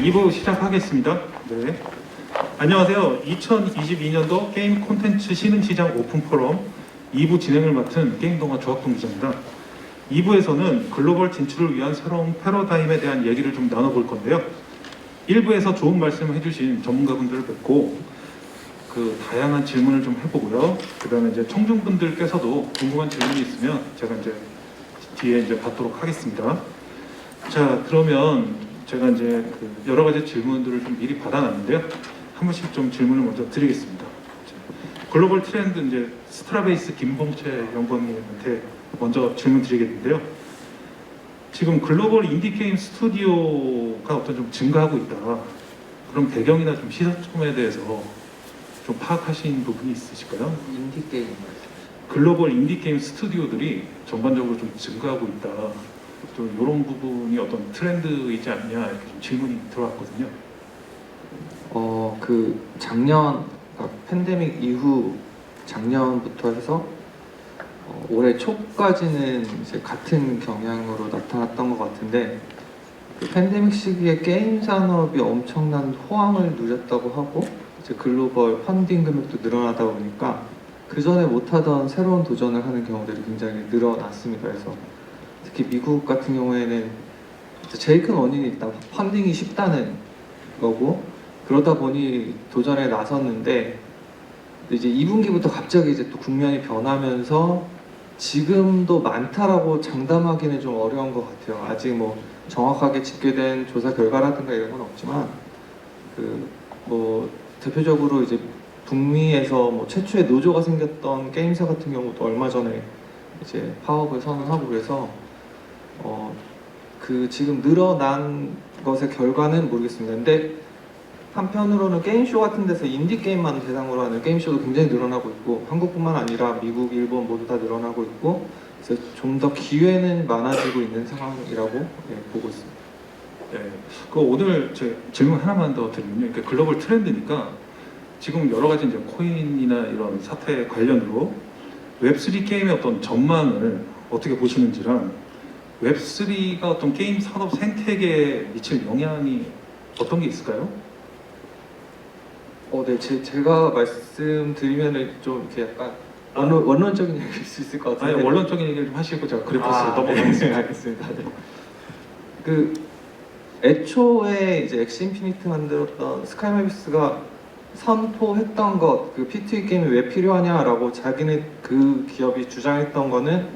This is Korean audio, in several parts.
2부 시작하겠습니다. 네. 안녕하세요. 2022년도 게임 콘텐츠 신흥시장 오픈 포럼 2부 진행을 맡은 게임동화 조학동 기자입니다. 2부에서는 글로벌 진출을 위한 새로운 패러다임에 대한 얘기를 좀 나눠볼 건데요. 1부에서 좋은 말씀을 해주신 전문가분들을 뵙고 그 다양한 질문을 좀 해보고요. 그 다음에 이제 청중분들께서도 궁금한 질문이 있으면 제가 이제 뒤에 이제 받도록 하겠습니다. 자, 그러면 제가 이제 그 여러 가지 질문들을 좀 미리 받아놨는데요. 한 번씩 좀 질문을 먼저 드리겠습니다. 자, 글로벌 트렌드 이제 스트라베이스 김봉채 연구원님한테 먼저 질문 드리겠는데요. 지금 글로벌 인디게임 스튜디오가 어떤 좀 증가하고 있다. 그런 배경이나 좀 시사점에 대해서 좀 파악하신 부분이 있으실까요? 인디게임 글로벌 인디게임 스튜디오들이 전반적으로 좀 증가하고 있다. 좀 이런 부분이 어떤 트렌드이지 않냐 이렇게 좀 질문이 들어왔거든요. 그 작년 팬데믹 이후 작년부터 해서 올해 초까지는 이제 같은 경향으로 나타났던 것 같은데 그 팬데믹 시기에 게임 산업이 엄청난 호황을 누렸다고 하고 이제 글로벌 펀딩 금액도 늘어나다 보니까 그 전에 못하던 새로운 도전을 하는 경우들이 굉장히 늘어났습니다. 그래서 특히 미국 같은 경우에는 제일 큰 원인이 일단 펀딩이 쉽다는 거고 그러다 보니 도전에 나섰는데 이제 2분기부터 갑자기 이제 또 국면이 변하면서 지금도 많다라고 장담하기는 좀 어려운 것 같아요. 아직 뭐 정확하게 집계된 조사 결과라든가 이런 건 없지만 그 뭐 대표적으로 이제 북미에서 뭐 최초의 노조가 생겼던 게임사 같은 경우도 얼마 전에 이제 파업을 선언하고 그래서 그 지금 늘어난 것의 결과는 모르겠습니다. 근데 한편으로는 게임쇼 같은 데서 인디게임만 대상으로 하는 게임쇼도 굉장히 늘어나고 있고 한국뿐만 아니라 미국, 일본 모두 다 늘어나고 있고 그래서 좀 더 기회는 많아지고 있는 상황이라고 보고 있습니다. 네, 그 오늘 제 질문 하나만 더 드리면요. 그러니까 글로벌 트렌드니까 지금 여러 가지 이제 코인이나 이런 사태 관련으로 웹3 게임의 어떤 전망을 어떻게 보시는지랑 웹3가 어떤 게임 산업 생태계에 미칠 영향이 어떤 게 있을까요? 네, 제가 말씀드리면은 좀 이렇게 약간 원론적인 얘기일 수 있을 것 같은데. 아니, 원론적인 얘기를 좀 하시고 제가 그래프스로 넘어가겠습니다. 네, 알겠습니다. 네. 그 애초에 이제 엑시 인피니트 만들었던 스카이메비스가 선포했던 것, 그 P2E 게임이 왜 필요하냐라고 자기네 그 기업이 주장했던 거는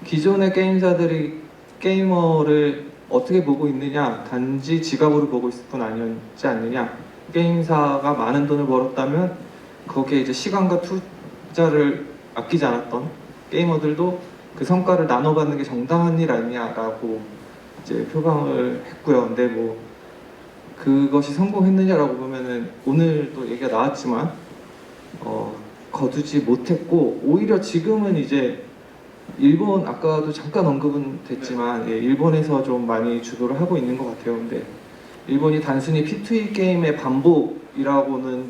기존의 게임사들이 게이머를 어떻게 보고 있느냐, 단지 지갑으로 보고 있을 뿐 아니었지 않느냐. 게임사가 많은 돈을 벌었다면 거기에 이제 시간과 투자를 아끼지 않았던 게이머들도 그 성과를 나눠받는 게 정당한 일 아니냐라고 이제 표방을 했고요. 근데 뭐 그것이 성공했느냐라고 보면은 오늘 또 얘기가 나왔지만 거두지 못했고 오히려 지금은 이제 일본 아까도 잠깐 언급은 됐지만 일본에서 좀 많이 주도를 하고 있는 것 같아요. 근데 일본이 단순히 P2E 게임의 반복이라고는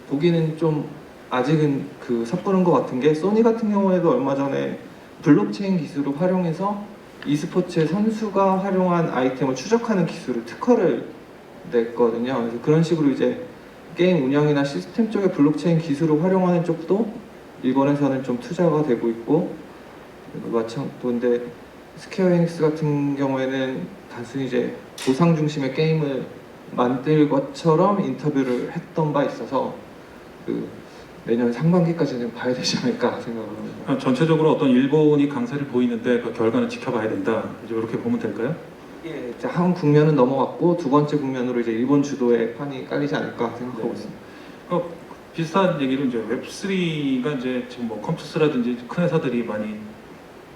보기는 좀 아직은 그 섣부른 것 같은 게 소니 같은 경우에도 얼마 전에 블록체인 기술을 활용해서 e스포츠의 선수가 활용한 아이템을 추적하는 기술을 특허를 냈거든요. 그래서 그런 식으로 이제 게임 운영이나 시스템 쪽의 블록체인 기술을 활용하는 쪽도 일본에서는 좀 투자가 되고 있고 근데 스퀘어 에닉스 같은 경우에는 단순히 이제 보상 중심의 게임을 만들 것처럼 인터뷰를 했던 바 있어서 그 내년 상반기까지는 봐야 되지 않을까 생각을 합니다. 전체적으로 어떤 일본이 강세를 보이는데 그 결과는 지켜봐야 된다. 이제 이렇게 보면 될까요? 예, 이제 한 국면은 넘어갔고 두 번째 국면으로 이제 일본 주도의 판이 깔리지 않을까 생각하고 있습니다. 비슷한 얘기로 이제 웹3가 이제 지금 뭐 컴투스라든지 큰 회사들이 많이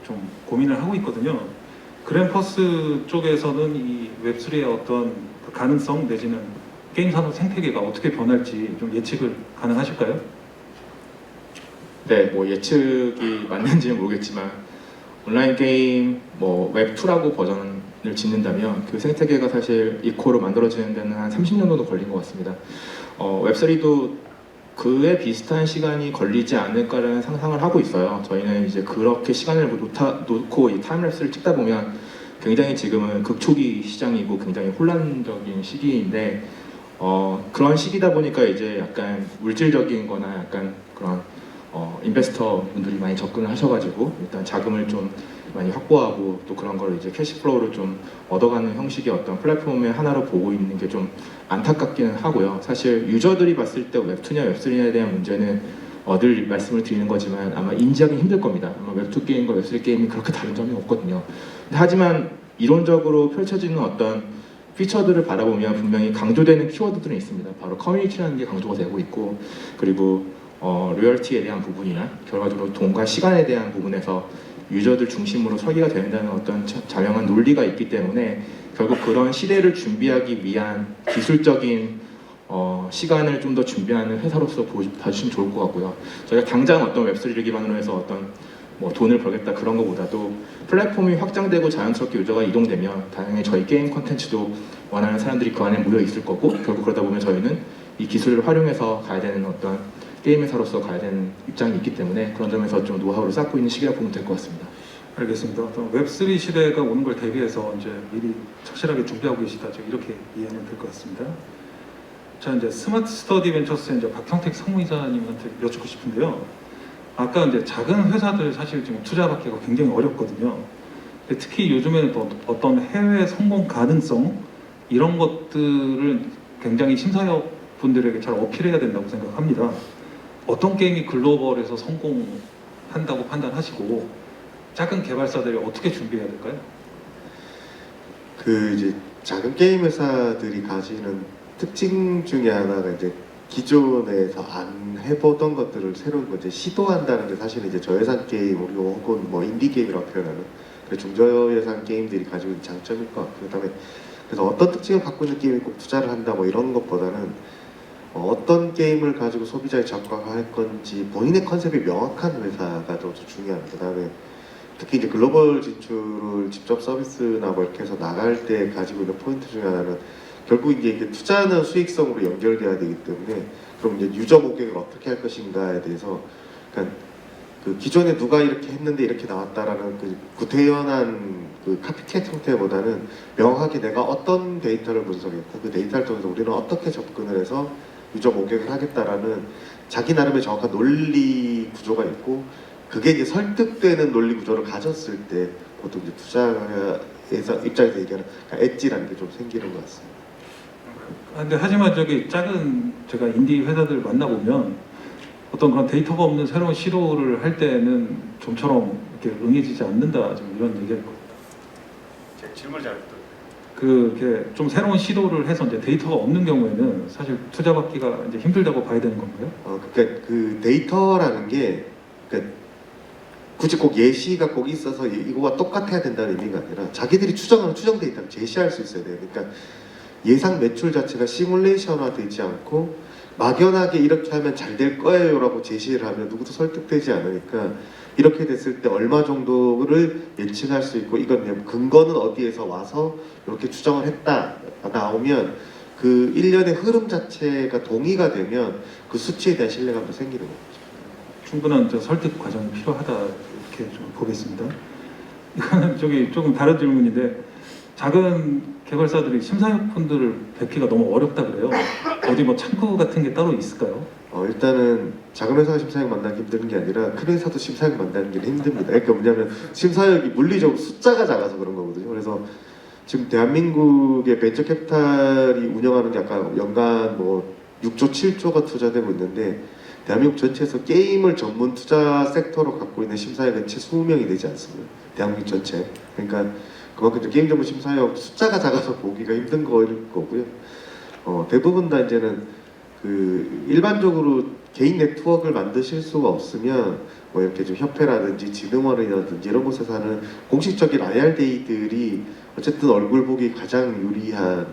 좀 고민을 하고 있거든요. 그램퍼스 쪽에서는 이 웹3의 어떤 그 가능성 내지는 게임 산업 생태계가 어떻게 변할지 좀 예측을 가능하실까요? 네, 뭐 예측이 맞는지는 모르겠지만 온라인 게임 뭐 웹2라고 버전을 짓는다면 그 생태계가 사실 이코로 만들어지는 데는 한 30년 정도 걸린 것 같습니다. 웹3도 그에 비슷한 시간이 걸리지 않을까라는 상상을 하고 있어요. 저희는 이제 그렇게 시간을 놓고 이 타임랩스를 찍다 보면 굉장히 지금은 극초기 시장이고 굉장히 혼란적인 시기인데 그런 시기다 보니까 이제 약간 물질적인 거나 약간 그런 인베스터 분들이 많이 접근을 하셔가지고 일단 자금을 좀 많이 확보하고 또 그런 걸 이제 캐시플로우를 좀 얻어가는 형식의 어떤 플랫폼의 하나로 보고 있는 게 좀 안타깝기는 하고요. 사실 유저들이 봤을 때 웹2냐 웹3냐에 대한 문제는 늘 말씀을 드리는 거지만 아마 인지하기 힘들 겁니다. 아마 웹2 게임과 웹3 게임이 그렇게 다른 점이 없거든요. 하지만 이론적으로 펼쳐지는 어떤 피처들을 바라보면 분명히 강조되는 키워드들은 있습니다. 바로 커뮤니티라는 게 강조가 되고 있고 그리고 로열티에 대한 부분이나 결과적으로 돈과 시간에 대한 부분에서 유저들 중심으로 설계가 된다는 어떤 자명한 논리가 있기 때문에 결국 그런 시대를 준비하기 위한 기술적인 시간을 좀 더 준비하는 회사로서 봐주시면 좋을 것 같고요. 저희가 당장 어떤 웹3를 기반으로 해서 어떤 뭐 돈을 벌겠다 그런 것보다도 플랫폼이 확장되고 자연스럽게 유저가 이동되면 당연히 저희 게임 콘텐츠도 원하는 사람들이 그 안에 모여 있을 거고 결국 그러다 보면 저희는 이 기술을 활용해서 가야 되는 어떤 게임 회사로서 가야 되는 입장이 있기 때문에 그런 점에서 좀 노하우를 쌓고 있는 시기라 보면 될 것 같습니다. 알겠습니다. 웹3 시대가 오는 걸 대비해서 이제 미리 착실하게 준비하고 계시다. 이렇게 이해하면 될 것 같습니다. 자, 이제 스마트 스터디 벤처스의 이제 박형택 상무이사님한테 여쭙고 싶은데요. 아까 이제 작은 회사들 사실 지금 투자받기가 굉장히 어렵거든요. 근데 특히 요즘에는 또 어떤 해외 성공 가능성 이런 것들을 굉장히 심사위원 분들에게 잘 어필해야 된다고 생각합니다. 어떤 게임이 글로벌에서 성공한다고 판단하시고 작은 개발사들이 어떻게 준비해야 될까요? 그 이제 작은 게임 회사들이 가지는 특징 중에 하나가 이제 기존에서 안 해보던 것들을 새로운 거 이제 시도한다는 게 사실은 이제 저예산 게임 그리고 혹은 뭐 인디 게임이라고 표현하는 그 중저예산 게임들이 가지고 있는 장점일 것 같고요. 그다음에 그래서 어떤 특징을 갖고 있는 게임에 꼭 투자를 한다 뭐 이런 것보다는 어떤 게임을 가지고 소비자에 접근할 건지 본인의 컨셉이 명확한 회사가 더 중요합니다. 그다음에 특히 이제 글로벌 진출을 직접 서비스나 뭐 이렇게 해서 나갈 때 가지고 있는 포인트 중에 하나는 결국 이게 투자는 수익성으로 연결돼야 되기 때문에 그럼 이제 유저 고객을 어떻게 할 것인가에 대해서 그러니까 그 기존에 누가 이렇게 했는데 이렇게 나왔다라는 그 구태연한 그 카피캣 형태보다는 명확하게 내가 어떤 데이터를 분석했고 그 데이터를 통해서 우리는 어떻게 접근을 해서 유저 모객을 하겠다라는 자기 나름의 정확한 논리 구조가 있고 그게 이제 설득되는 논리 구조를 가졌을 때 보통 이제 투자에서 입장에서 얘기하는 엣지라는 게 좀 생기는 것 같습니다. 근데 하지만 작은 제가 인디 회사들 만나보면 어떤 그런 데이터가 없는 새로운 시도를 할 때는 좀처럼 이렇게 응해지지 않는다 이런 얘기할 겁니다. 제 질문을 잘 듣. 그렇게 좀 새로운 시도를 해서 이제 데이터가 없는 경우에는 사실 투자받기가 이제 힘들다고 봐야 되는 건가요? 그러니까 그 데이터라는 게 그러니까 굳이 꼭 예시가 꼭 있어서 이거와 똑같아야 된다는 의미가 아니라 자기들이 추정하는 추정 데이터를 제시할 수 있어야 돼요. 그러니까 예상 매출 자체가 시뮬레이션화 되지 않고 막연하게 이렇게 하면 잘 될 거예요 라고 제시를 하면 누구도 설득되지 않으니까 이렇게 됐을 때 얼마 정도를 예측할 수 있고 이건 근거는 어디에서 와서 이렇게 추정을 했다 나오면 그 일련의 흐름 자체가 동의가 되면 그 수치에 대한 신뢰감도 생기는 거죠. 충분한 설득 과정이 필요하다 이렇게 좀 보겠습니다. 이거는 조금 다른 질문인데 작은 개발사들이 심사위원분들을 뵙기가 너무 어렵다 그래요. 어디 뭐 창구 같은 게 따로 있을까요? 일단은 작은 회사가 심사위원 만나기 힘든 게 아니라 큰 회사도 심사위원 만나는 게 힘듭니다. 그러니까 뭐냐면 심사위원이 물리적으로 숫자가 작아서 그런 거거든요. 그래서 지금 대한민국의 벤처 캐피탈이 운영하는 게 아까 연간 뭐 6조, 7조가 투자되고 있는데 대한민국 전체에서 게임을 전문 투자 섹터로 갖고 있는 심사위원이 채 20명이 되지 않습니다. 대한민국 전체. 그러니까 그만큼 게임 전문 심사위원 숫자가 작아서 보기가 힘든 거일 거고요. 대부분 다 이제는 그 일반적으로 개인 네트워크를 만드실 수가 없으면 뭐 이렇게 좀 협회라든지 진흥원이라든지 이런 곳에서 하는 공식적인 IR데이들이 어쨌든 얼굴 보기 가장 유리한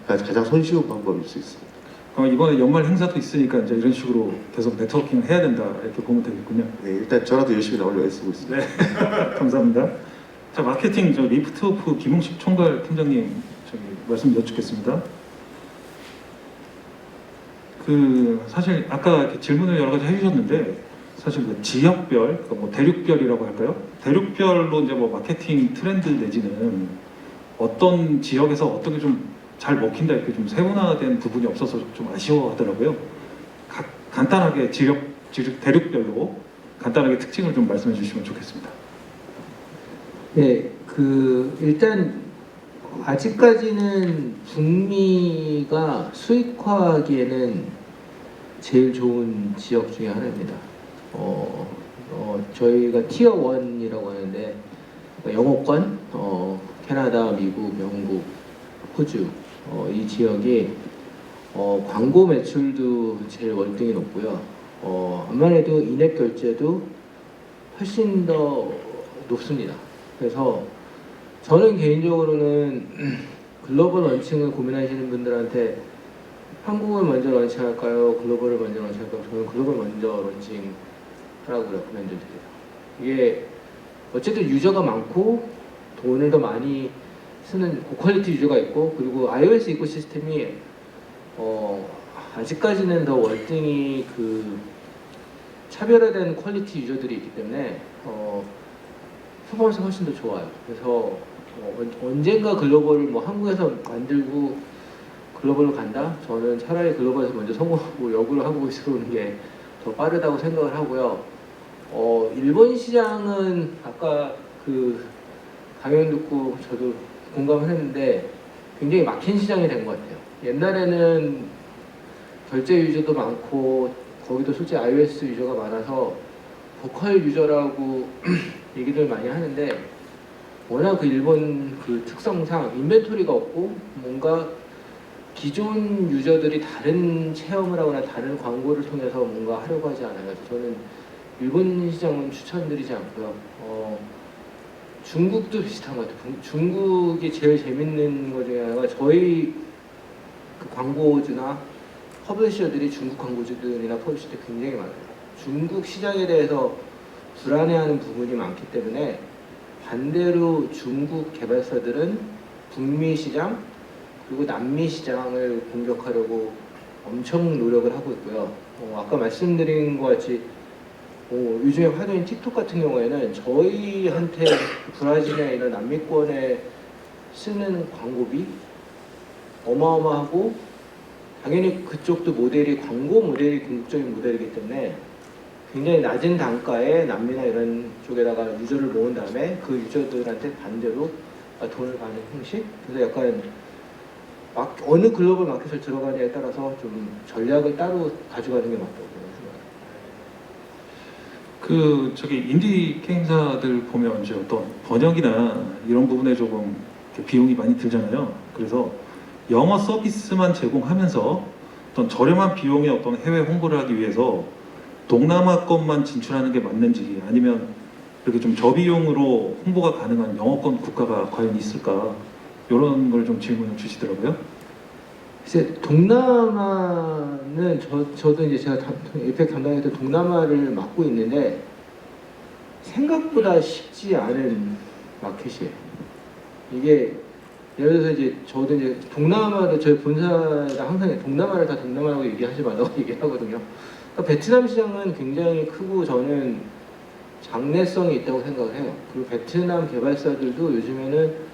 가장 손쉬운 방법일 수 있습니다. 이번에 연말 행사도 있으니까 이제 이런 식으로 계속 네트워킹을 해야 된다 이렇게 보면 되겠군요. 네, 일단 저라도 열심히 나오려고 애쓰고 있습니다. 네, 감사합니다. 자, 마케팅 리프트오프 김웅식 총괄 팀장님 말씀 여쭙겠습니다. 사실 아까 이렇게 질문을 여러 가지 해주셨는데 사실 지역별, 뭐 대륙별이라고 할까요? 대륙별로 이제 뭐 마케팅 트렌드 내지는 어떤 지역에서 어떻게 좀 잘 먹힌다 이렇게 좀 세분화된 부분이 없어서 좀 아쉬워하더라고요. 간단하게 대륙별로 간단하게 특징을 좀 말씀해 주시면 좋겠습니다. 네, 일단 아직까지는 북미가 수익화하기에는 제일 좋은 지역 중에 하나입니다. 저희가 티어 1이라고 하는데 영어권, 캐나다, 미국, 영국, 호주 이 지역이 광고 매출도 제일 월등히 높고요. 암만 해도 인앱 결제도 훨씬 더 높습니다. 그래서 저는 개인적으로는 글로벌 런칭을 고민하시는 분들한테 한국을 먼저 런칭할까요? 글로벌을 먼저 런칭할까요? 저는 글로벌 먼저 런칭하라고 레코멘드 드려요. 이게 어쨌든 유저가 많고 돈을 더 많이 쓰는 고퀄리티 유저가 있고, 그리고 iOS 이코시스템이 아직까지는 더 월등히 차별화된 퀄리티 유저들이 있기 때문에 퍼포먼스가 훨씬 더 좋아요. 그래서 언젠가 글로벌을 한국에서 만들고 글로벌로 간다? 저는 차라리 글로벌에서 먼저 성공하고 역으로 한국에 들어오는 게 더 빠르다고 생각을 하고요. 일본 시장은 아까 강연 듣고 저도 공감을 했는데 굉장히 막힌 시장이 된 것 같아요. 옛날에는 결제 유저도 많고 거기도 솔직히 iOS 유저가 많아서 보컬 유저라고 얘기들 많이 하는데, 워낙 일본 특성상 인벤토리가 없고 뭔가 기존 유저들이 다른 체험을 하거나 다른 광고를 통해서 뭔가 하려고 하지 않아요. 그래서 저는 일본 시장은 추천드리지 않고요. 중국도 비슷한 것 같아요. 중국이 제일 재밌는 것 중에 하나가 저희 광고주나 퍼블리셔들이 중국 광고주들이나 퍼블리셔들이 굉장히 많아요. 중국 시장에 대해서 불안해하는 부분이 많기 때문에 반대로 중국 개발사들은 북미 시장 그리고 남미 시장을 공격하려고 엄청 노력을 하고 있고요. 아까 말씀드린 것 같이 요즘에 화두인 틱톡 같은 경우에는 저희한테 브라질이나 이런 남미권에 쓰는 광고비 어마어마하고, 당연히 그쪽도 모델이 광고 모델이 궁극적인 모델이기 때문에 굉장히 낮은 단가에 남미나 이런 쪽에다가 유저를 모은 다음에 그 유저들한테 반대로 돈을 받는 형식. 그래서 약간 어느 글로벌 마켓을 들어가냐에 따라서 좀 전략을 따로 가져가는 게 맞다고 생각합니다. 인디 게임사들 보면 이제 어떤 번역이나 이런 부분에 조금 비용이 많이 들잖아요. 그래서 영어 서비스만 제공하면서 어떤 저렴한 비용의 어떤 해외 홍보를 하기 위해서 동남아권만 진출하는 게 맞는지, 아니면 이렇게 좀 저비용으로 홍보가 가능한 영어권 국가가 과연 있을까, 이런 걸 좀 질문을 주시더라고요. 글쎄, 동남아는 저도 이제 제가 에이펙 담당했던 동남아를 맡고 있는데 생각보다 쉽지 않은 마켓이에요. 이게 예를 들어서 이제 저도 이제 동남아를 저희 본사에다 항상 동남아를 다 동남아라고 얘기하지 말라고 얘기하거든요. 그러니까 베트남 시장은 굉장히 크고 저는 장래성이 있다고 생각을 해요. 그리고 베트남 개발사들도 요즘에는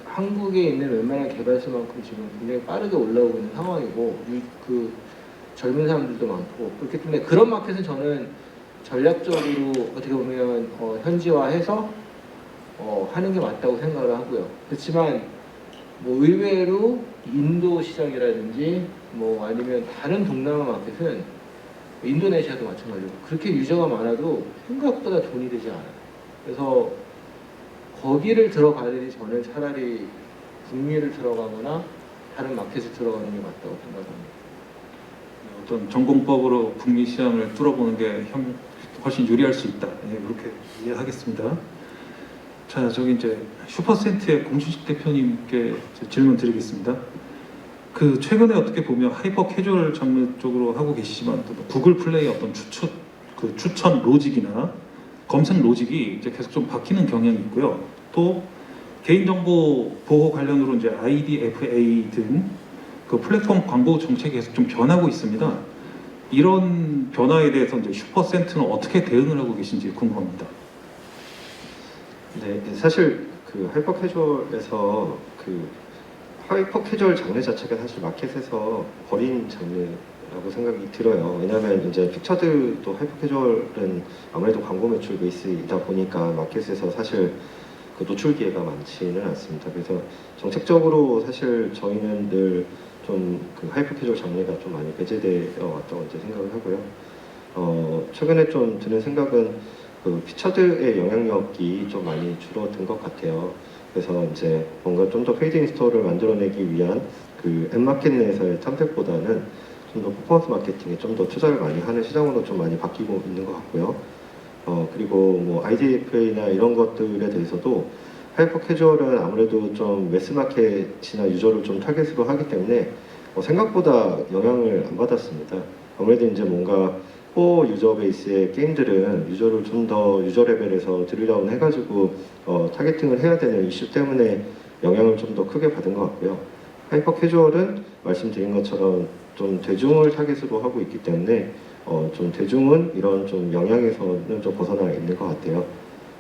한국에 있는 웬만한 개발사만큼 지금 굉장히 빠르게 올라오고 있는 상황이고, 젊은 사람들도 많고, 그렇기 때문에 그런 마켓은 저는 전략적으로 어떻게 보면 현지화해서 하는 게 맞다고 생각을 하고요. 그렇지만 의외로 인도 시장이라든지 아니면 다른 동남아 마켓은 인도네시아도 마찬가지고 그렇게 유저가 많아도 생각보다 돈이 되지 않아요. 그래서 거기를 들어가더니 저는 차라리 북미를 들어가거나 다른 마켓을 들어가는 게 맞다고 생각합니다. 어떤 전공법으로 북미 시장을 뚫어보는 게 훨씬 유리할 수 있다. 그렇게 이해하겠습니다. 자, 이제 슈퍼센트의 공준식 대표님께 질문 드리겠습니다. 최근에 어떻게 보면 하이퍼 캐주얼 장르 쪽으로 하고 계시지만 또 구글 플레이 어떤 추천 로직이나 검색 로직이 이제 계속 좀 바뀌는 경향이 있고요. 또 개인정보 보호 관련으로 이제 IDFA 등 플랫폼 광고 정책이 계속 좀 변하고 있습니다. 이런 변화에 대해서 이제 슈퍼센트는 어떻게 대응을 하고 계신지 궁금합니다. 네, 사실 그 하이퍼 캐주얼에서 그 하이퍼 캐주얼 장르 자체가 사실 마켓에서 버린 장르라고 생각이 들어요. 왜냐하면 이제 픽처드도 하이퍼 캐주얼은 아무래도 광고 매출 베이스이다 보니까 마켓에서 사실 그 노출 기회가 많지는 않습니다. 그래서 정책적으로 사실 저희는 늘 좀 그 하이퍼 캐주얼 장르가 좀 많이 배제되어 왔다고 이제 생각을 하고요. 최근에 좀 드는 생각은 그 피처드의 영향력이 좀 많이 줄어든 것 같아요. 그래서 이제 뭔가 좀 더 페이드 인스톨을 만들어내기 위한 그 앱마켓 내에서의 탐색보다는 좀 더 퍼포먼스 마케팅에 좀 더 투자를 많이 하는 시장으로 좀 많이 바뀌고 있는 것 같고요. 그리고 뭐 IDFA나 이런 것들에 대해서도 하이퍼 캐주얼은 아무래도 좀 매스 마켓이나 유저를 좀 타겟으로 하기 때문에 생각보다 영향을 안 받았습니다. 아무래도 이제 뭔가 코어 유저 베이스의 게임들은 유저를 좀 더 유저 레벨에서 드릴다운 해가지고 타겟팅을 해야 되는 이슈 때문에 영향을 좀 더 크게 받은 것 같고요. 하이퍼 캐주얼은 말씀드린 것처럼 좀 대중을 타겟으로 하고 있기 때문에 좀 대중은 이런 좀 영향에서는 좀 벗어나 있는 것 같아요.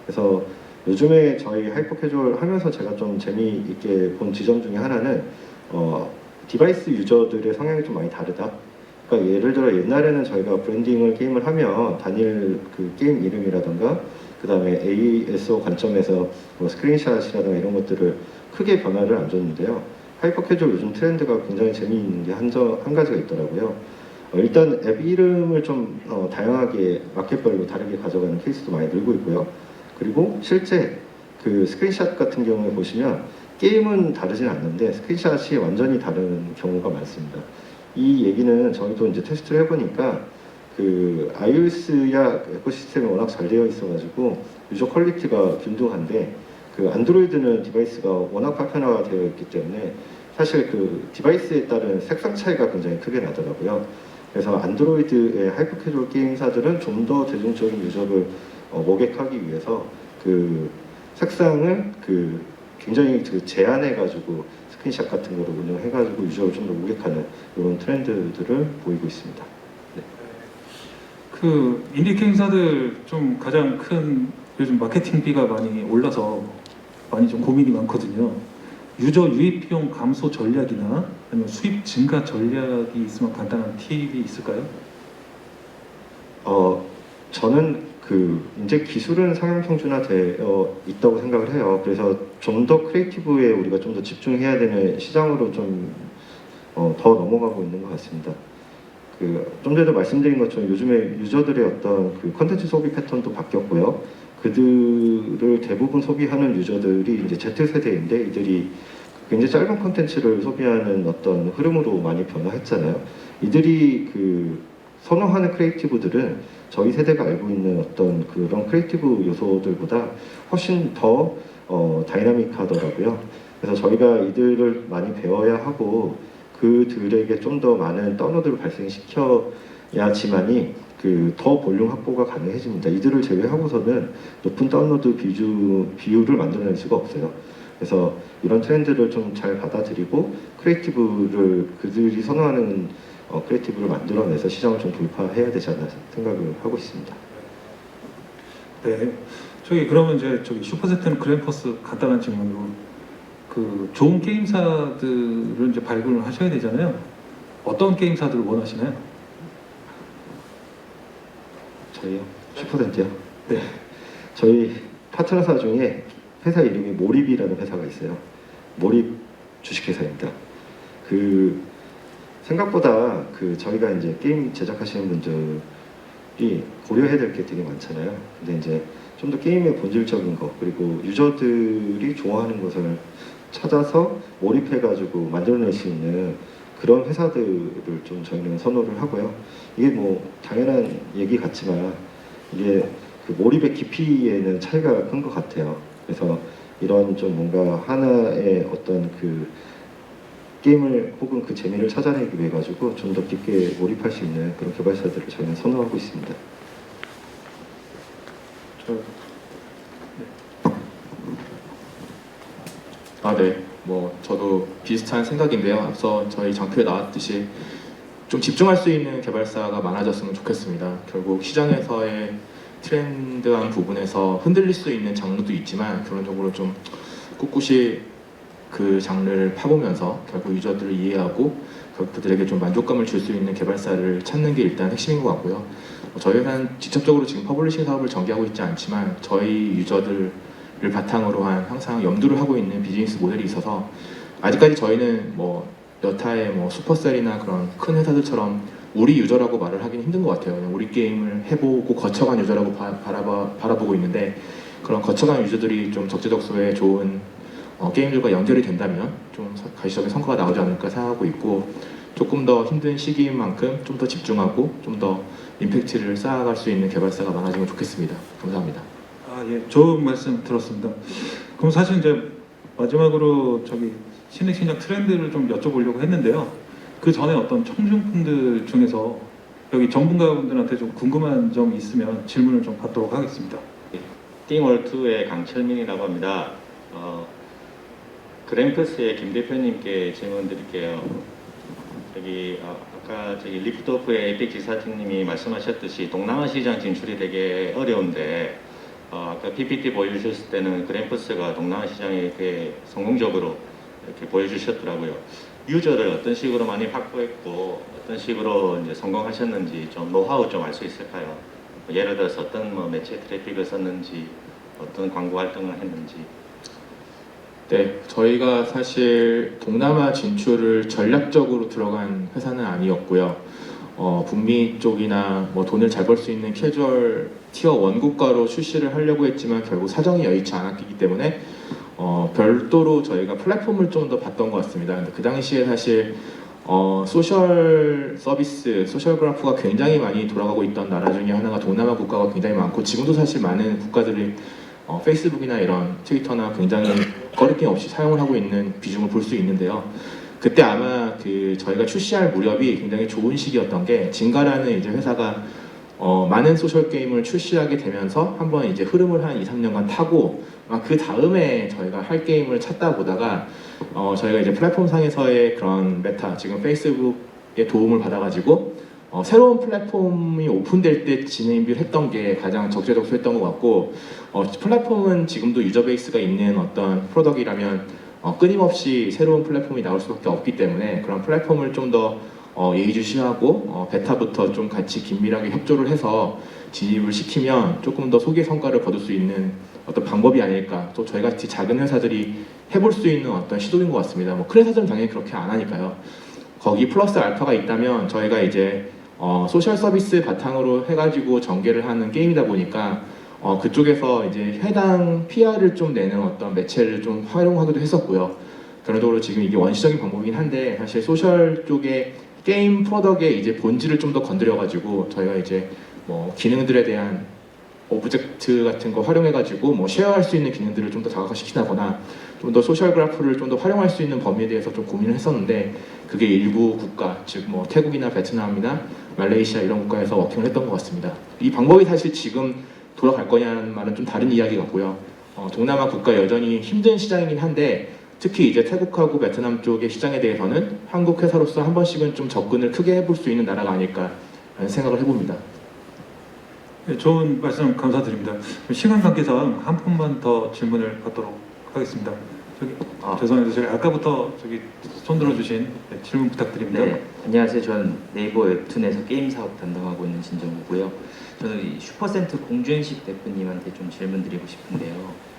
그래서 요즘에 저희 하이퍼 캐주얼 하면서 제가 좀 재미있게 본 지점 중에 하나는 디바이스 유저들의 성향이 좀 많이 다르다. 그러니까 예를 들어 옛날에는 저희가 브랜딩을 게임을 하면 단일 그 게임 이름이라던가 그 다음에 ASO 관점에서 뭐 스크린샷이라든가 이런 것들을 크게 변화를 안 줬는데요. 하이퍼 캐주얼 요즘 트렌드가 굉장히 재미있는 게 한 가지가 있더라고요. 일단 앱 이름을 좀 다양하게 마켓별로 다르게 가져가는 케이스도 많이 늘고 있고요. 그리고 실제 그 스크린샷 같은 경우에 보시면 게임은 다르진 않는데 스크린샷이 완전히 다른 경우가 많습니다. 이 얘기는 저희도 이제 테스트를 해보니까 그 iOS야 에코시스템이 워낙 잘 되어 있어가지고 유저 퀄리티가 균등한데 그 안드로이드는 디바이스가 워낙 파편화가 되어 있기 때문에 사실 그 디바이스에 따른 색상 차이가 굉장히 크게 나더라고요. 그래서 안드로이드의 하이퍼 캐주얼 게임사들은 좀 더 대중적인 유저를 모객하기 위해서 그 색상을 그 굉장히 그 제한해가지고 스크린샷 같은 거를 운영해가지고 유저를 좀 더 모객하는 이런 트렌드들을 보이고 있습니다. 네. 그 인디 게임사들 좀 가장 큰 요즘 마케팅비가 많이 올라서 많이 좀 고민이 많거든요. 유저 유입 비용 감소 전략이나 아니면 수입 증가 전략이 있으면 간단한 팁이 있을까요? 저는 그 이제 기술은 상향 평준화되어 있다고 생각을 해요. 그래서 좀 더 크리에이티브에 우리가 좀 더 집중해야 되는 시장으로 좀 더 넘어가고 있는 것 같습니다. 그 좀 전에도 말씀드린 것처럼 요즘에 유저들의 어떤 그 컨텐츠 소비 패턴도 바뀌었고요. 그들을 대부분 소비하는 유저들이 이제 Z세대인데 이들이 굉장히 짧은 컨텐츠를 소비하는 어떤 흐름으로 많이 변화했잖아요. 이들이 그 선호하는 크리에이티브들은 저희 세대가 알고 있는 어떤 그런 크리에이티브 요소들보다 훨씬 더 다이나믹하더라고요. 그래서 저희가 이들을 많이 배워야 하고 그들에게 좀 더 많은 다운로드를 발생시켜야지만이 그 더 볼륨 확보가 가능해집니다. 이들을 제외하고서는 높은 다운로드 비율을 만들어낼 수가 없어요. 그래서 이런 트렌드를 좀 잘 받아들이고 크리에이티브를 그들이 선호하는 크리에이티브를 만들어내서 시장을 좀 돌파해야 되지 않나 생각을 하고 있습니다. 네. 저기 그러면 이제 저기 슈퍼세트는 그랜퍼스 간단한 질문으로 그 좋은 게임사들을 이제 발굴을 하셔야 되잖아요. 어떤 게임사들을 원하시나요? 저희요? 슈퍼센트요? 네. 저희 파트너사 중에 회사 이름이 몰입이라는 회사가 있어요. 몰입 주식회사입니다. 그 생각보다 그 저희가 이제 게임 제작하시는 분들이 고려해야 될 게 되게 많잖아요. 근데 이제 좀 더 게임의 본질적인 것 그리고 유저들이 좋아하는 것을 찾아서 몰입해가지고 만들어낼 수 있는 그런 회사들을 좀 저희는 선호를 하고요. 이게 뭐 당연한 얘기 같지만 이게 그 몰입의 깊이에는 차이가 큰 것 같아요. 그래서 이런 좀 뭔가 하나의 어떤 그 게임을 혹은 그 재미를 찾아내기 위해 가지고 좀 더 깊게 몰입할 수 있는 그런 개발사들을 저희는 선호하고 있습니다. 네. 뭐 저도 비슷한 생각인데요. 앞서 저희 장표에 나왔듯이 좀 집중할 수 있는 개발사가 많아졌으면 좋겠습니다. 결국 시장에서의 트렌드한 부분에서 흔들릴 수 있는 장르도 있지만 결론적으로 좀 꿋꿋이 그 장르를 파보면서 결국 유저들을 이해하고 결국 그들에게 좀 만족감을 줄 수 있는 개발사를 찾는 게 일단 핵심인 것 같고요. 저희 회사는 직접적으로 지금 퍼블리싱 사업을 전개하고 있지 않지만 저희 유저들을 바탕으로 한 항상 염두를 하고 있는 비즈니스 모델이 있어서 아직까지 저희는 뭐 여타의 뭐 슈퍼셀이나 그런 큰 회사들처럼 우리 유저라고 말을 하기는 힘든 것 같아요. 그냥 우리 게임을 해보고 거쳐간 유저라고 바라보고 있는데 그런 거쳐간 유저들이 좀 적재적소에 좋은 게임들과 연결이 된다면 좀 가시적인 성과가 나오지 않을까 생각하고 있고 조금 더 힘든 시기인 만큼 좀 더 집중하고 좀 더 임팩트를 쌓아갈 수 있는 개발사가 많아지면 좋겠습니다. 감사합니다. 아, 예, 좋은 말씀 들었습니다. 그럼 사실 이제 마지막으로 저기 신흥 신작 트렌드를 좀 여쭤보려고 했는데요. 그 전에 어떤 청중분들 중에서 여기 전문가분들한테 좀 궁금한 점이 있으면 질문을 좀 받도록 하겠습니다. 띵월2의 강철민이라고 합니다. 그램프스의 김 대표님께 질문 드릴게요. 아까 리프트오프의 에픽 지사장님이 말씀하셨듯이 동남아 시장 진출이 되게 어려운데 아까 PPT 보여주셨을 때는 그램프스가 동남아 시장에 이렇게 성공적으로 이렇게 보여주셨더라고요. 유저를 어떤 식으로 많이 확보했고 어떤 식으로 이제 성공하셨는지 좀 노하우 좀 알 수 있을까요? 예를 들어서 어떤 뭐 매체 트래픽을 썼는지 어떤 광고 활동을 했는지. 네, 저희가 사실 동남아 진출을 전략적으로 들어간 회사는 아니었고요. 북미 쪽이나 뭐 돈을 잘 벌 수 있는 캐주얼 티어 1 국가로 출시를 하려고 했지만 결국 사정이 여의치 않았기 때문에 별도로 저희가 플랫폼을 좀 더 봤던 것 같습니다. 근데 그 당시에 사실 소셜 서비스, 소셜 그래프가 굉장히 많이 돌아가고 있던 나라 중에 하나가 동남아 국가가 굉장히 많고 지금도 사실 많은 국가들이 페이스북이나 이런 트위터나 굉장히 거리낌 없이 사용을 하고 있는 비중을 볼 수 있는데요. 그때 아마 저희가 출시할 무렵이 굉장히 좋은 시기였던 게 진가라는 이제 회사가 많은 소셜 게임을 출시하게 되면서 한번 이제 흐름을 한 2, 3년간 타고 그 다음에 저희가 할 게임을 찾다 보다가 저희가 이제 플랫폼 상에서의 그런 메타, 지금 페이스북의 도움을 받아가지고 새로운 플랫폼이 오픈될 때 진입을 했던 게 가장 적재적소했던 것 같고 플랫폼은 지금도 유저 베이스가 있는 어떤 프로덕트라면 끊임없이 새로운 플랫폼이 나올 수밖에 없기 때문에 그런 플랫폼을 좀 더 예의주시하고 베타부터 좀 같이 긴밀하게 협조를 해서 진입을 시키면 조금 더 소개 성과를 거둘 수 있는 어떤 방법이 아닐까. 또 저희 같이 작은 회사들이 해볼 수 있는 어떤 시도인 것 같습니다. 뭐 큰 회사들은 당연히 그렇게 안 하니까요. 거기 플러스 알파가 있다면 저희가 이제 소셜 서비스 바탕으로 해가지고 전개를 하는 게임이다 보니까 그쪽에서 이제 해당 PR을 좀 내는 어떤 매체를 좀 활용하기도 했었고요. 결론적으로 지금 이게 원시적인 방법이긴 한데 사실 소셜 쪽에 게임 프로덕트의 이제 본질을 좀 더 건드려가지고 저희가 이제 뭐 기능들에 대한 오브젝트 같은 거 활용해가지고 뭐 쉐어할 수 있는 기능들을 좀 더 다각화시킨다거나 좀 더 소셜 그래프를 좀 더 활용할 수 있는 범위에 대해서 좀 고민을 했었는데 그게 일부 국가, 즉 뭐 태국이나 베트남이나 말레이시아 이런 국가에서 워킹을 했던 것 같습니다. 이 방법이 사실 지금 돌아갈 거냐는 말은 좀 다른 이야기 같고요. 동남아 국가 여전히 힘든 시장이긴 한데 특히 이제 태국하고 베트남 쪽의 시장에 대해서는 한국 회사로서 한 번씩은 좀 접근을 크게 해볼 수 있는 나라가 아닐까라는 생각을 해봅니다. 네, 좋은 말씀 감사드립니다. 시간 관계상 한 분만 더 질문을 받도록 하겠습니다. 저기 죄송합니다. 제가 아까부터 저기 손 들어주신 질문 부탁드립니다. 네, 안녕하세요. 저는 네이버 웹툰에서 게임 사업 담당하고 있는 진정우고요. 저는 이 슈퍼센트 공주현식 대표님한테 좀 질문드리고 싶은데요.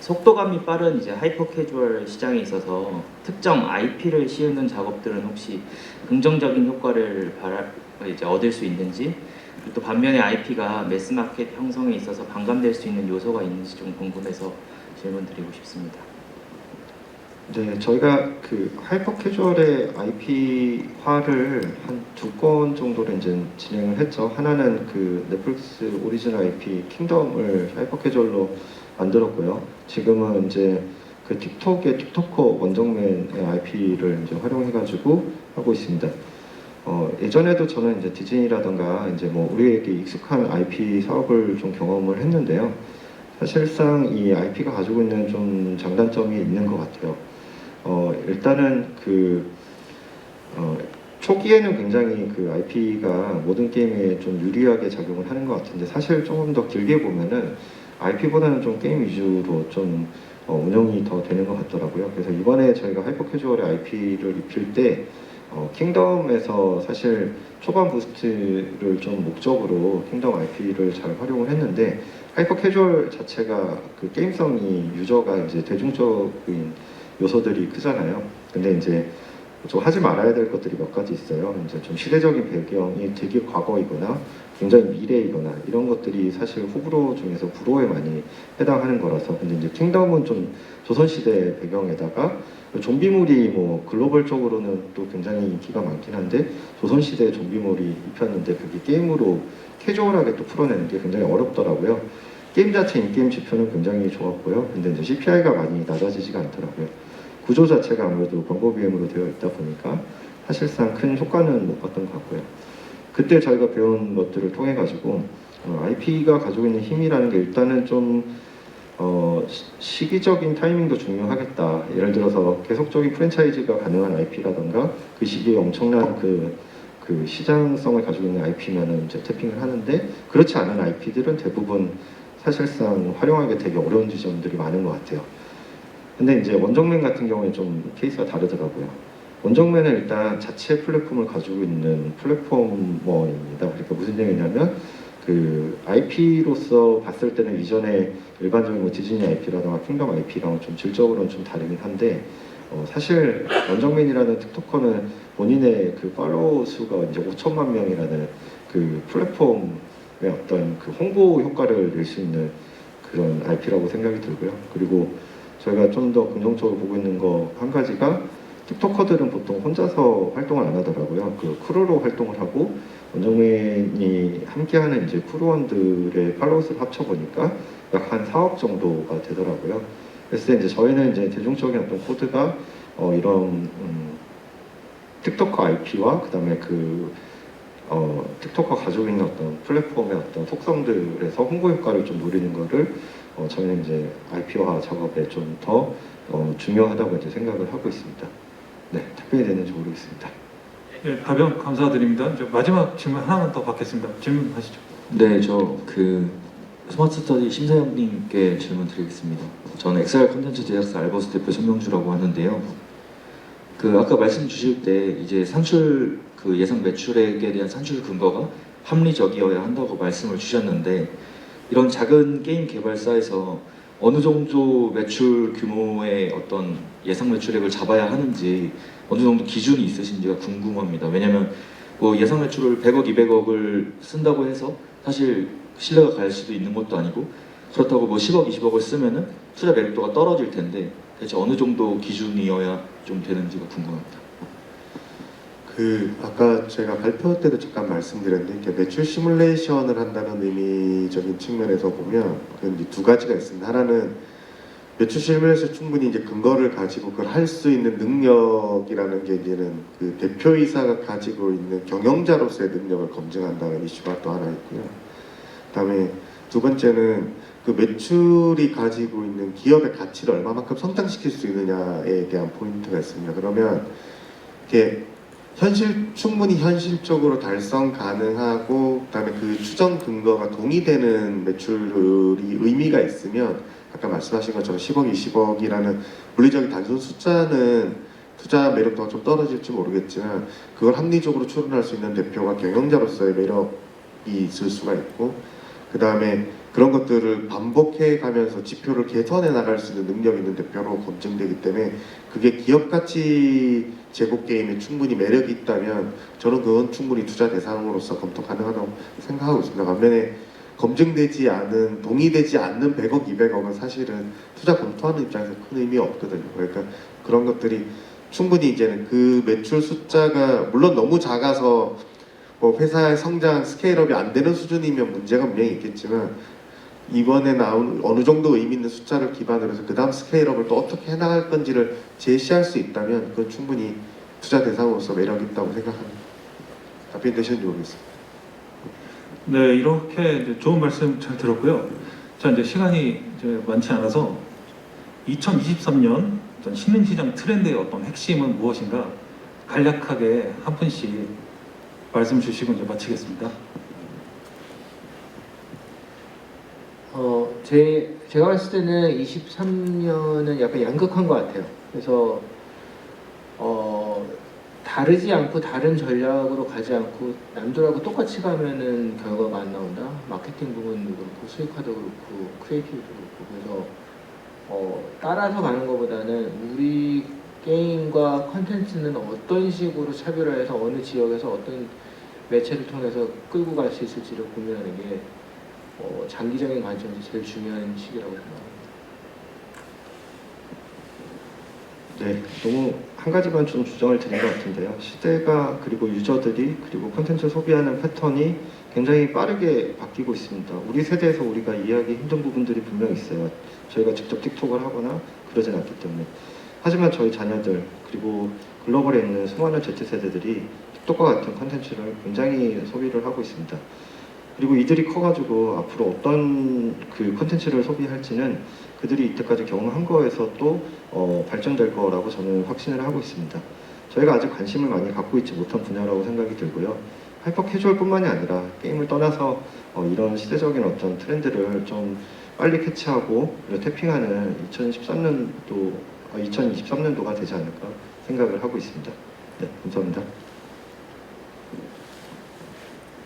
속도감이 빠른 이제 하이퍼 캐주얼 시장에 있어서 특정 IP를 씌우는 작업들은 혹시 긍정적인 효과를 이제 얻을 수 있는지, 그리고 또 반면에 IP가 매스마켓 형성에 있어서 반감될 수 있는 요소가 있는지 좀 궁금해서 질문드리고 싶습니다. 네, 저희가 그 하이퍼 캐주얼의 IP화를 한 2건 정도로 이제 진행을 했죠. 하나는 그 넷플릭스 오리지널 IP 킹덤을 하이퍼 캐주얼로 만들었고요. 지금은 이제 그 틱톡의 틱토커 원정맨의 IP를 이제 활용해가지고 하고 있습니다. 예전에도 저는 이제 디즈니라던가 이제 뭐 우리에게 익숙한 IP 사업을 좀 경험을 했는데요. 사실상 이 IP가 가지고 있는 좀 장단점이 있는 것 같아요. 일단은 초기에는 굉장히 그 IP가 모든 게임에 좀 유리하게 작용을 하는 것 같은데 사실 조금 더 길게 보면은 IP보다는 좀 게임 위주로 좀 운영이 더 되는 것 같더라고요. 그래서 이번에 저희가 하이퍼캐주얼의 IP를 입힐 때 킹덤에서 사실 초반 부스트를 좀 목적으로 킹덤 IP를 잘 활용을 했는데 하이퍼캐주얼 자체가 그 게임성이 유저가 이제 대중적인 요소들이 크잖아요. 근데 이제 좀 하지 말아야 될 것들이 몇 가지 있어요. 이제 좀 시대적인 배경이 되게 과거이거나 굉장히 미래이거나 이런 것들이 사실 호불호 중에서 불호에 많이 해당하는 거라서. 근데 이제 킹덤은 좀 조선시대 배경에다가 좀비물이 뭐 글로벌적으로는 또 굉장히 인기가 많긴 한데 조선시대 좀비물이 입혔는데 그게 게임으로 캐주얼하게 또 풀어내는 게 굉장히 어렵더라고요. 게임 자체 인게임 지표는 굉장히 좋았고요. 근데 이제 CPI가 많이 낮아지지가 않더라고요. 구조 자체가 아무래도 광고 BM으로 되어 있다 보니까 사실상 큰 효과는 못 봤던 것 같고요. 그때 저희가 배운 것들을 통해 가지고 IP가 가지고 있는 힘이라는 게 일단은 좀 시기적인 타이밍도 중요하겠다. 예를 들어서 계속적인 프랜차이즈가 가능한 IP라던가 그 시기에 엄청난 그 시장성을 가지고 있는 IP면은 이제 태핑을 하는데 그렇지 않은 IP들은 대부분 사실상 활용하기 되게 어려운 지점들이 많은 것 같아요. 근데 이제 원정맨 같은 경우에 좀 케이스가 다르더라고요. 원정맨은 일단 자체 플랫폼을 가지고 있는 플랫포머입니다. 그러니까 무슨 얘기냐면 그 IP로서 봤을 때는 이전에 일반적인 뭐 디즈니 IP라든가 킹덤 IP랑 좀 질적으로는 좀 다르긴 한데 사실 원정맨이라는 틱토커는 본인의 그 팔로워 수가 이제 5천만 명이라는 그 플랫폼의 어떤 그 홍보 효과를 낼 수 있는 그런 IP라고 생각이 들고요. 그리고 저희가 좀 더 긍정적으로 보고 있는 거 한 가지가 틱토커들은 보통 혼자서 활동을 안 하더라고요. 그 크루로 활동을 하고 원정맨이 함께하는 이제 크루원들의 팔로워 수를 합쳐보니까 약 한 4억 정도가 되더라고요. 그래서 이제 저희는 이제 대중적인 어떤 코드가 이런 틱토커 IP와 그다음에 틱토커 가지고 있는 어떤 플랫폼의 어떤 속성들에서 홍보 효과를 좀 노리는 거를 저희는 이제 IP화 작업에 좀 더 중요하다고 이제 생각을 하고 있습니다. 네, 답변이 되는지 모르겠습니다. 예, 답변 감사드립니다. 이제 마지막 질문 하나만 더 받겠습니다. 질문하시죠. 네, 저 스마트 스터디 심사위원님께 질문 드리겠습니다. 저는 XR 콘텐츠 제작사 알버스 대표 손명주라고 하는데요. 아까 말씀 주실 때 이제 산출 예상 매출액에 대한 산출 근거가 합리적이어야 한다고 말씀을 주셨는데 이런 작은 게임 개발사에서 어느 정도 매출 규모의 어떤 예상 매출액을 잡아야 하는지 어느 정도 기준이 있으신지가 궁금합니다. 왜냐하면 뭐 예상 매출을 100억, 200억을 쓴다고 해서 사실 신뢰가 갈 수도 있는 것도 아니고 그렇다고 뭐 10억, 20억을 쓰면은 투자 매력도가 떨어질 텐데 대체 어느 정도 기준이어야 좀 되는지가 궁금합니다. 아까 제가 발표 때도 잠깐 말씀드렸는데 이렇게 매출 시뮬레이션을 한다는 의미적인 측면에서 보면 이제 두 가지가 있습니다. 하나는 매출 시뮬레이션 충분히 이제 근거를 가지고 그걸 할 수 있는 능력이라는 게 이제는 그 대표이사가 가지고 있는 경영자로서의 능력을 검증한다는 이슈가 또 하나 있고요. 그다음에 두 번째는 그 매출이 가지고 있는 기업의 가치를 얼마만큼 성장시킬 수 있느냐에 대한 포인트가 있습니다. 그러면 이렇게 충분히 현실적으로 달성 가능하고 그다음에 그 추정 근거가 동의되는 매출이 의미가 있으면 아까 말씀하신 것처럼 10억, 20억이라는 물리적인 단순 숫자는 투자 매력도가 좀 떨어질지 모르겠지만 그걸 합리적으로 추론할 수 있는 대표가 경영자로서의 매력이 있을 수가 있고 그 다음에 그런 것들을 반복해 가면서 지표를 개선해 나갈 수 있는 능력 있는 대표로 검증되기 때문에 그게 기업 가치 제고 게임에 충분히 매력이 있다면 저는 그건 충분히 투자 대상으로서 검토 가능하다고 생각하고 있습니다. 반면에 검증되지 않은, 동의되지 않는 100억, 200억은 사실은 투자 검토하는 입장에서 큰 의미 없거든요. 그러니까 그런 것들이 충분히 이제는 그 매출 숫자가 물론 너무 작아서 뭐 회사의 성장 스케일업이 안 되는 수준이면 문제가 분명히 있겠지만 이번에 나온 어느 정도 의미 있는 숫자를 기반으로 해서 그 다음 스케일업을 또 어떻게 해나갈 건지를 제시할 수 있다면 그건 충분히 투자 대상으로서 매력이 있다고 생각합니다. 답변 되셨는지 모르겠습니다. 네, 이렇게 이제 좋은 말씀 잘 들었고요. 자, 이제 시간이 이제 많지 않아서 2023년 어떤 신흥시장 트렌드의 어떤 핵심은 무엇인가 간략하게 한 분씩 말씀 주시고 이제 마치겠습니다. 제 제가 봤을 때는 23년은 약간 양극화인 것 같아요. 그래서 다르지 않고 다른 전략으로 가지 않고 남들하고 똑같이 가면은 결과가 안 나온다. 마케팅 부분도 그렇고 수익화도 그렇고 크리에이티브도 그렇고 그래서 따라서 가는 것보다는 우리 게임과 컨텐츠는 어떤 식으로 차별화해서 어느 지역에서 어떤 매체를 통해서 끌고 갈 수 있을지를 고민하는 게 장기적인 관점에서 제일 중요한 시기라고 생각합니다. 네, 너무 한 가지만 좀 주장을 드린 것 같은데요. 시대가 그리고 유저들이 그리고 콘텐츠 소비하는 패턴이 굉장히 빠르게 바뀌고 있습니다. 우리 세대에서 우리가 이해하기 힘든 부분들이 분명히 있어요. 저희가 직접 틱톡을 하거나 그러진 않기 때문에. 하지만 저희 자녀들 그리고 글로벌에 있는 수많은 Z세대들이 틱톡과 같은 콘텐츠를 굉장히 소비를 하고 있습니다. 그리고 이들이 커가지고 앞으로 어떤 그 콘텐츠를 소비할지는 그들이 이때까지 경험한 거에서 또 발전될 거라고 저는 확신을 하고 있습니다. 저희가 아직 관심을 많이 갖고 있지 못한 분야라고 생각이 들고요. 하이퍼 캐주얼뿐만이 아니라 게임을 떠나서 이런 시대적인 어떤 트렌드를 좀 빨리 캐치하고 그리고 태핑하는 2023년도가 되지 않을까 생각을 하고 있습니다. 네, 감사합니다.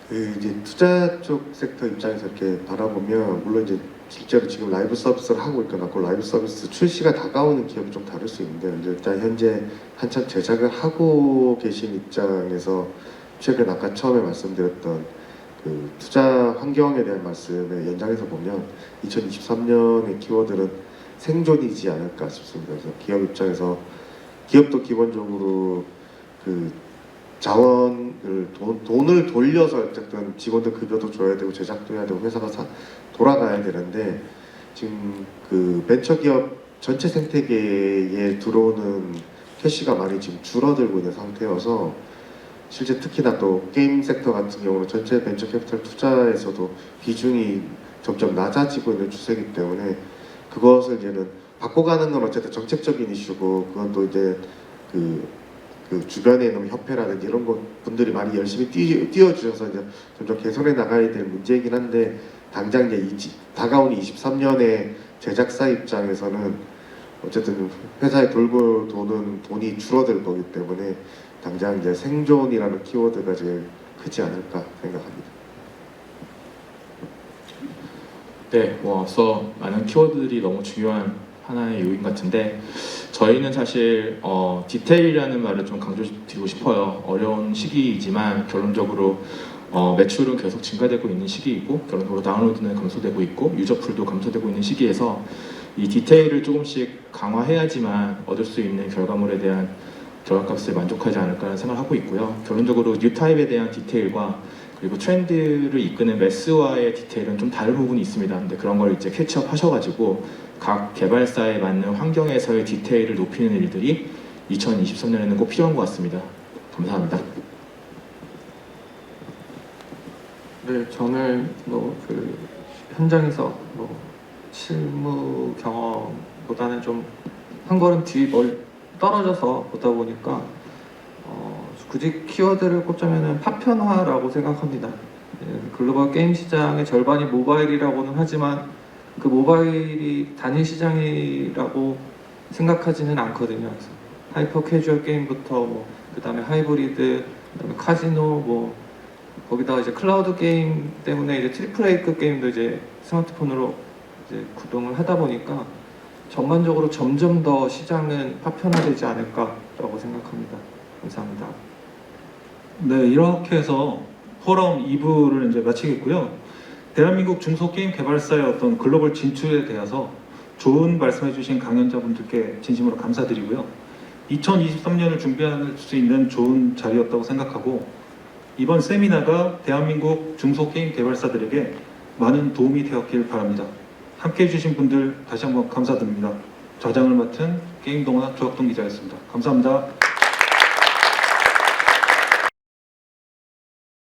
이제 투자 쪽 섹터 입장에서 이렇게 바라보면 물론 이제 실제로 지금 라이브 서비스를 하고 있거나 그 라이브 서비스 출시가 다가오는 기업이 좀 다를 수 있는데 이제 일단 현재 한참 제작을 하고 계신 입장에서 최근 아까 처음에 말씀드렸던 그 투자 환경에 대한 말씀의 연장해서 보면 2023년의 키워드는 생존이지 않을까 싶습니다. 그래서 기업 입장에서 기업도 기본적으로 그 자원을 돈을 돌려서 어쨌든 직원들 급여도 줘야 되고 제작도 해야 되고 회사가 돌아가야 되는데 지금 그 벤처기업 전체 생태계에 들어오는 캐시가 많이 지금 줄어들고 있는 상태여서 실제 특히나 또 게임 섹터 같은 경우는 전체 벤처 캐피탈 투자에서도 비중이 점점 낮아지고 있는 추세이기 때문에 그것을 이제는 바꿔가는 건 어쨌든 정책적인 이슈고 그건 또 이제 그 주변에 있는 협회라든지 이런 분들이 많이 열심히 뛰어주셔서 이제 점점 개선해 나가야 될 문제이긴 한데 당장 이제 다가오는 23년의 제작사 입장에서는 어쨌든 회사에 돌고 도는 돈이 줄어들 거기 때문에 당장 이제 생존이라는 키워드가 제일 크지 않을까 생각합니다. 네, 앞서 많은 키워드들이 너무 중요한 하나의 요인 같은데 저희는 사실 디테일이라는 말을 좀 강조드리고 싶어요. 어려운 시기이지만 결론적으로 매출은 계속 증가되고 있는 시기이고 결론적으로 다운로드는 감소되고 있고 유저풀도 감소되고 있는 시기에서 이 디테일을 조금씩 강화해야지만 얻을 수 있는 결과물에 대한 결과값을 만족하지 않을까라는 생각을 하고 있고요. 결론적으로 뉴타입에 대한 디테일과 그리고 트렌드를 이끄는 매스와의 디테일은 좀 다른 부분이 있습니다. 근데 그런 걸 이제 캐치업 하셔가지고 각 개발사에 맞는 환경에서의 디테일을 높이는 일들이 2023년에는 꼭 필요한 것 같습니다. 감사합니다. 네, 저는 그 현장에서 실무 경험보다는 좀 한 걸음 뒤 떨어져서 보다 보니까 굳이 키워드를 꼽자면은 파편화라고 생각합니다. 글로벌 게임 시장의 절반이 모바일이라고는 하지만 그 모바일이 단일 시장이라고 생각하지는 않거든요. 그래서 하이퍼 캐주얼 게임부터 그 다음에 하이브리드, 그다음에 카지노, 거기다가 이제 클라우드 게임 때문에 이제 트리플 A급 게임도 이제 스마트폰으로 이제 구동을 하다 보니까 전반적으로 점점 더 시장은 파편화되지 않을까라고 생각합니다. 감사합니다. 네, 이렇게 해서 포럼 2부를 이제 마치겠고요. 대한민국 중소게임 개발사의 어떤 글로벌 진출에 대해서 좋은 말씀해주신 강연자분들께 진심으로 감사드리고요. 2023년을 준비할 수 있는 좋은 자리였다고 생각하고 이번 세미나가 대한민국 중소게임 개발사들에게 많은 도움이 되었길 바랍니다. 함께 해주신 분들 다시 한번 감사드립니다. 좌장을 맡은 게임동화 조학동 기자였습니다. 감사합니다.